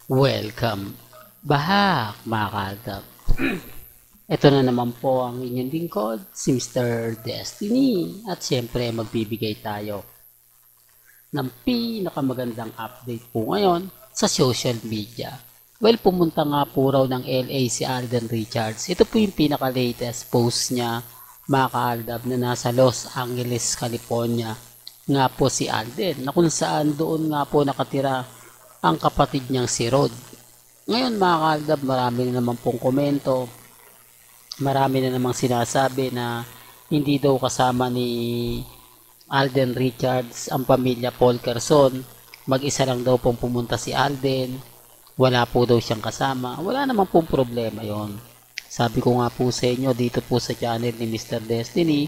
Welcome back mga kaltab. Ito na naman po ang inyong lingkod, si Mr. Destiny. At syempre magbibigay tayo ng pinakamagandang update po ngayon sa social media. Well, pumunta nga po raw ng LA si Alden Richards. Ito po yung pinaka-latest post niya mga kaaldab na nasa Los Angeles, California. Nga po si Alden na kung saan doon nga po nakatira ang kapatid niyang si Rod. Ngayon mga kaaldab, marami na naman pong komento, marami na namang sinasabi na hindi daw kasama ni Alden Richards ang pamilya Polkerson. Mag-isa lang daw pong pumunta si Alden, wala po daw siyang kasama. Wala naman pong problema yon. Sabi ko nga po sa inyo dito po sa channel ni Mr. Destiny,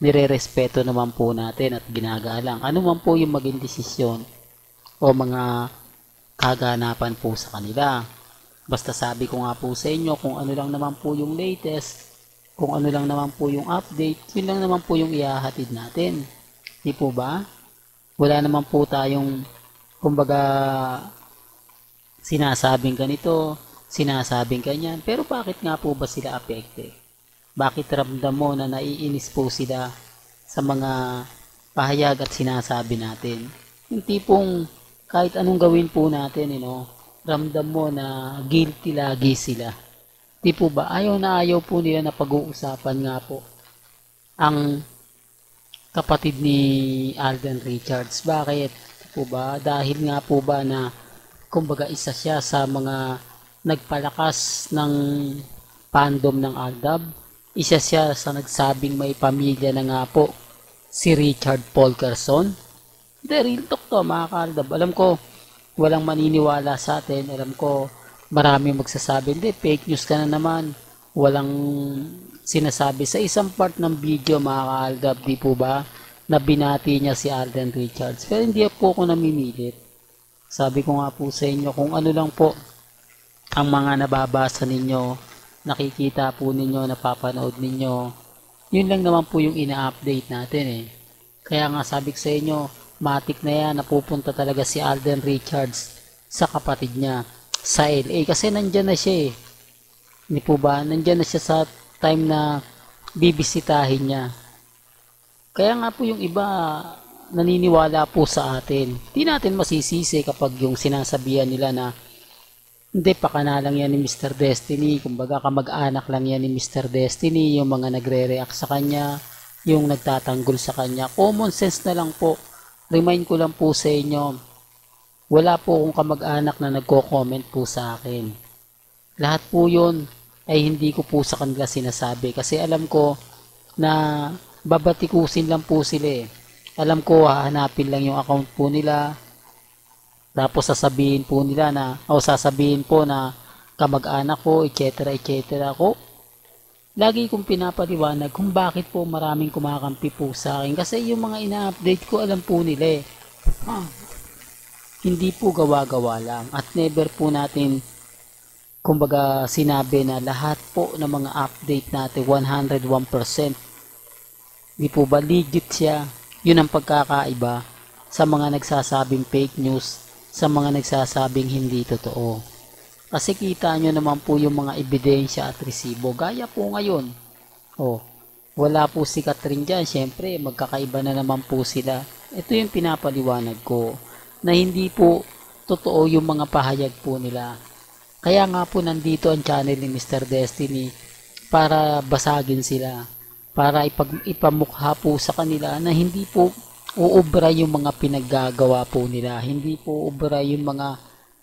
nire-respeto naman po natin at ginagalang ano man po yung maging desisyon o mga kaganapan po sa kanila. Basta sabi ko nga po sa inyo kung ano lang naman po yung latest, kung ano lang naman po yung update, yun lang naman po yung ihahatid natin. Di po ba? Wala naman po tayong kumbaga sinasabing ganito, sinasabing ganyan. Pero bakit nga po ba sila apekte? Bakit ramdam mo na naiinis po sila sa mga pahayag at sinasabi natin? Yung tipong kahit anong gawin po natin, ramdam mo na guilty lagi sila. Di po ba? Ayaw na ayaw po nila na pag-uusapan nga po ang kapatid ni Alden Richards. Bakit? Di po ba? Dahil nga po ba na kumbaga isa siya sa mga nagpalakas ng fandom ng Aldab. Isa siya sa nagsabing may pamilya na nga po si Richard Polkerson. Hindi, real talk to mga ka-Aldab. Alam ko, walang maniniwala sa atin. Alam ko, maraming magsasabi, hindi, fake news ka na naman. Walang sinasabi. Sa isang part ng video mga ka-Aldab, di po ba, na binati niya si Alden Richards. Pero hindi po ako namimilit. Sabi ko nga po sa inyo, kung ano lang po ang mga nababasa ninyo, nakikita po ninyo, napapanood ninyo, yun lang naman po yung ina-update natin eh. Kaya nga sabi ko sa inyo, matik na yan, napupunta talaga si Alden Richards sa kapatid niya sa LA. Kasi nandyan na siya eh. Hindi po ba? Nandyan na siya sa time na bibisitahin niya. Kaya nga po yung iba naniniwala po sa atin. Di natin masisisi kapag yung sinasabihan nila na hindi, pakana lang yan ni Mr. Destiny. Kumbaga, kamag-anak lang yan ni Mr. Destiny. Yung mga nagre-react sa kanya, yung nagtatanggol sa kanya. Common sense na lang po. Remind ko lang po sa inyo, wala po akong kamag-anak na nagko-comment po sa akin. Lahat po yun ay hindi ko po sa kanila sinasabi. Kasi alam ko na babatikusin lang po sila eh. Alam ko, hahanapin lang yung account po nila. Tapos sasabihin po nila na, o sasabihin po na kamag-anak ko, etc. etc. ko. Lagi kong pinapaliwanag kung bakit po maraming kumakampi po sa akin. Kasi yung mga ina-update ko, alam po nila eh. Hindi po gawa-gawa lang. At never po natin, kumbaga, sinabi na lahat po ng mga update natin, 101%. Hindi po ba legit siya? Yun ang pagkakaiba sa mga nagsasabing fake news, sa mga nagsasabing hindi totoo. Kasi kita nyo naman po yung mga ebidensya at resibo. Gaya po ngayon. Wala po si Catherine dyan. Siyempre, magkakaiba na naman po sila. Ito yung pinapaliwanag ko na hindi po totoo yung mga pahayag po nila. Kaya nga po nandito ang channel ni Mr. Destiny para basagin sila. Para ipamukha po sa kanila na hindi po uubra yung mga pinaggagawa po nila. Hindi po uubra yung mga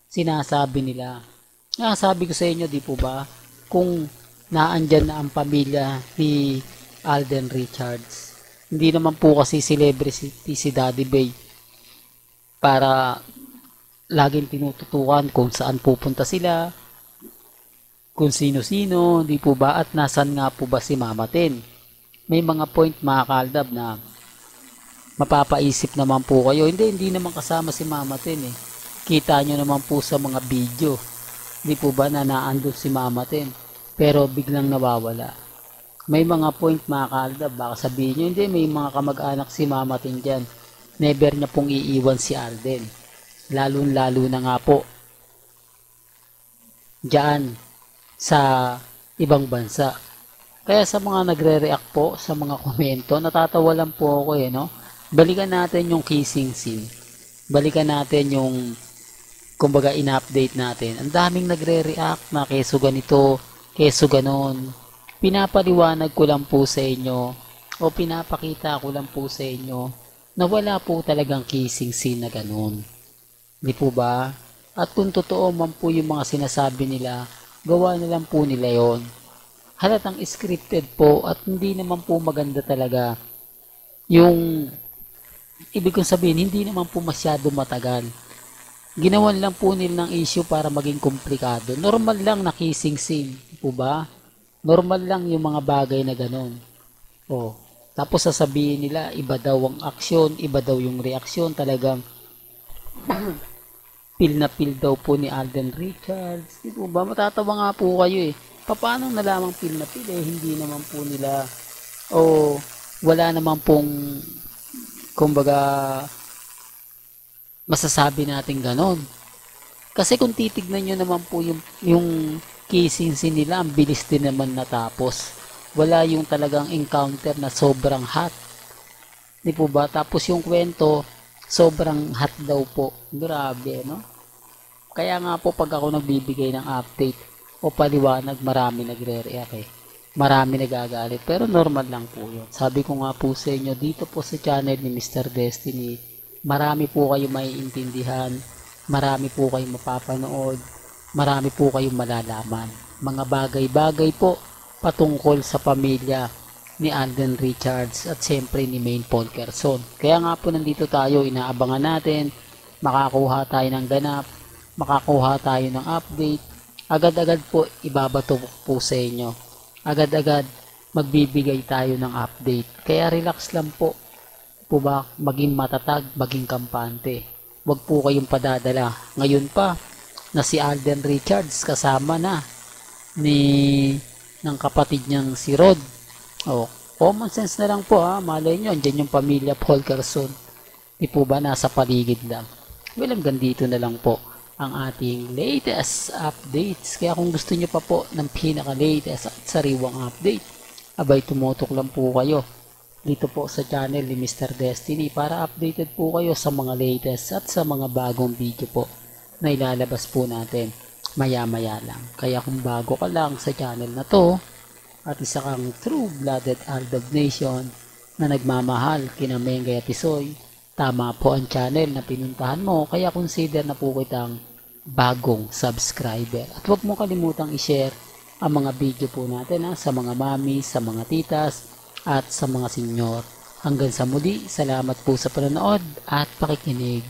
sinasabi nila. Sabi ko sa inyo, di po ba, kung naandyan na ang pamilya ni Alden Richards, hindi naman po kasi celebrity si Daddy Bay para laging tinututukan kung saan pupunta sila, kung sino-sino, di po ba, at nasan nga po ba si Mama Ten. May mga point mga kaaldab na mapapaisip naman po kayo, hindi naman kasama si Mama Ten eh. Kita nyo naman po sa mga video, di po ba na naandun si Mama Ten, pero biglang nawawala. May mga point mga kaaldab, baka sabihin nyo, hindi, may mga kamag-anak si Mama Ten dyan. Never niya pong iiwan si Alden. Lalo na nga po dyan sa ibang bansa. Kaya sa mga nagre-react po sa mga komento, natatawa lang po ako no? Balikan natin yung kissing scene. Balikan natin yung, kumbaga, in-update natin. Ang daming nagre-react na keso ganito, keso ganon. Pinapaliwanag ko lang po sa inyo, o pinapakita ko lang po sa inyo, na wala po talagang kissing scene na ganon. Di po ba? At kung totoo man po yung mga sinasabi nila, gawa na lang po nila yon. Halatang scripted po at hindi naman po maganda talaga. Yung ibig kong sabihin, hindi naman po masyado matagal. Ginawan lang po nila ng issue para maging komplikado. Normal lang na kissing scene, po ba? Normal lang yung mga bagay na ganon. Oh, tapos sasabihin nila, iba daw ang aksyon, iba daw yung reaksyon, talagang feel na feel daw po ni Alden Richards. Di po ba? Matatawa nga po kayo eh. Paano nalamang feel na feel eh? Hindi naman po nila, wala naman pong, kumbaga, masasabi natin ganon. Kasi kung titignan nyo naman po yung kissing scene nila, ang bilis din naman natapos. Wala yung talagang encounter na sobrang hot. Di po ba? Tapos yung kwento, sobrang hot daw po. Grabe, no? Kaya nga po pag ako nagbibigay ng update o paliwanag, marami nagre-react eh. Marami nagagalit. Pero normal lang po yun. Sabi ko nga po sa inyo, dito po sa channel ni Mr. Destiny, marami po kayo maiintindihan, marami po kayong mapapanood, marami po kayong malalaman. Mga bagay-bagay po patungkol sa pamilya ni Alden Richards at siyempre ni Maine Polkerson. Kaya nga po nandito tayo, inaabangan natin, makakuha tayo ng ganap, makakuha tayo ng update, agad-agad po ibabato po sa inyo. Agad-agad magbibigay tayo ng update. Kaya relax lang po ba, maging matatag, maging kampante. Huwag po kayong padadala. Ngayon pa na si Alden Richards kasama na ng kapatid niyang si Rod. Common sense na lang po ha. Malay nyo, andyan yung pamilya Polkerson. Di po ba nasa paligid lang? Well, hanggang dito na lang po ang ating latest updates. Kaya kung gusto nyo pa po ng pinaka-latest at sariwang update, abay tumutok lang po kayo dito po sa channel ni Mr. Destiny para updated po kayo sa mga latest at sa mga bagong video po na ilalabas po natin maya-maya lang. Kaya kung bago ka lang sa channel na to at isa kang true-blooded Aldab Nation na nagmamahal kina Mengay at Isoy, tama po ang channel na pinuntahan mo, kaya consider na po kitang bagong subscriber. At huwag mo kalimutang i-share ang mga video po natin sa mga mami, sa mga titas, at sa mga senyor. Hanggang sa muli, salamat po sa panonood at pakikinig.